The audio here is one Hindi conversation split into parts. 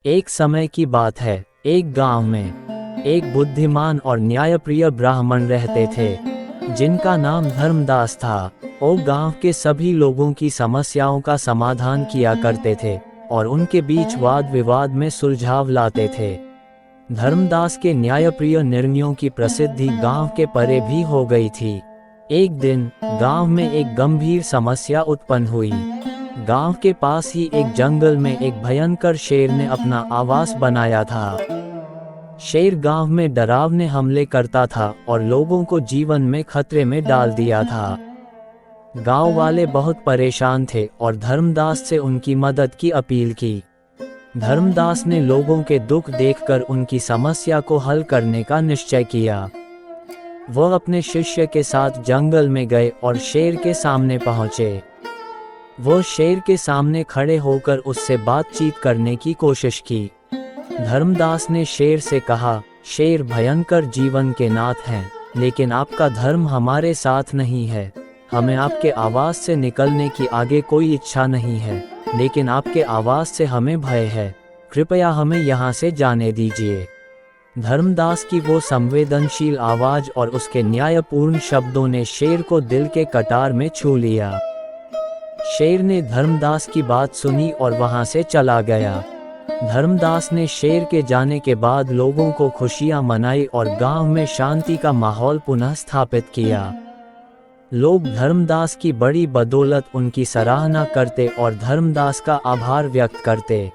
एक समय की बात है, एक गांव में एक बुद्धिमान और न्यायप्रिय ब्राह्मण रहते थे, जिनका नाम धर्मदास था। वो गांव के सभी लोगों की समस्याओं का समाधान किया करते थे और उनके बीच वाद विवाद में सुलझाव लाते थे। धर्मदास के न्यायप्रिय निर्णयों की प्रसिद्धि गांव के परे भी हो गई थी। एक दिन गांव में एक गंभीर समस्या उत्पन्न हुई। गांव के पास ही एक जंगल में एक भयंकर शेर ने अपना आवास बनाया था। शेर गांव में डरावने हमले करता था और लोगों को जीवन में खतरे में डाल दिया था। गांव वाले बहुत परेशान थे और धर्मदास से उनकी मदद की अपील की। धर्मदास ने लोगों के दुख देखकर उनकी समस्या को हल करने का निश्चय किया। वह अपने शिष्य के साथ जंगल में गए और शेर के सामने पहुंचे। वो शेर के सामने खड़े होकर उससे बातचीत करने की कोशिश की। धर्मदास ने शेर से कहा, शेर भयंकर जीवन के नाथ हैं, लेकिन आपका धर्म हमारे साथ नहीं है। हमें आपके आवास से निकलने की आगे कोई इच्छा नहीं है, लेकिन आपके आवास से हमें भय है। कृपया हमें यहाँ से जाने दीजिए। धर्मदास की वो संवेदनशील आवाज और उसके न्यायपूर्ण शब्दों ने शेर को दिल के कटार में छू लिया। शेर ने धर्मदास की बात सुनी और वहां से चला गया। धर्मदास ने शेर के जाने के बाद लोगों को खुशियां मनाई और गांव में शांति का माहौल पुनः स्थापित किया। लोग धर्मदास की बड़ी बदौलत उनकी सराहना करते और धर्मदास का आभार व्यक्त करते।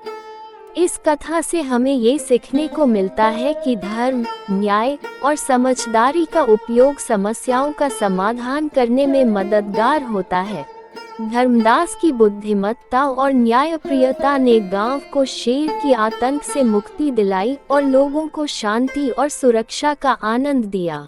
इस कथा से हमें ये सीखने को मिलता है कि धर्म, न्याय और समझदारी का उपयोग समस्याओं का समाधान करने में मददगार होता है। धर्मदास की बुद्धिमत्ता और न्यायप्रियता ने गांव को शेर की आतंक से मुक्ति दिलाई और लोगों को शांति और सुरक्षा का आनंद दिया।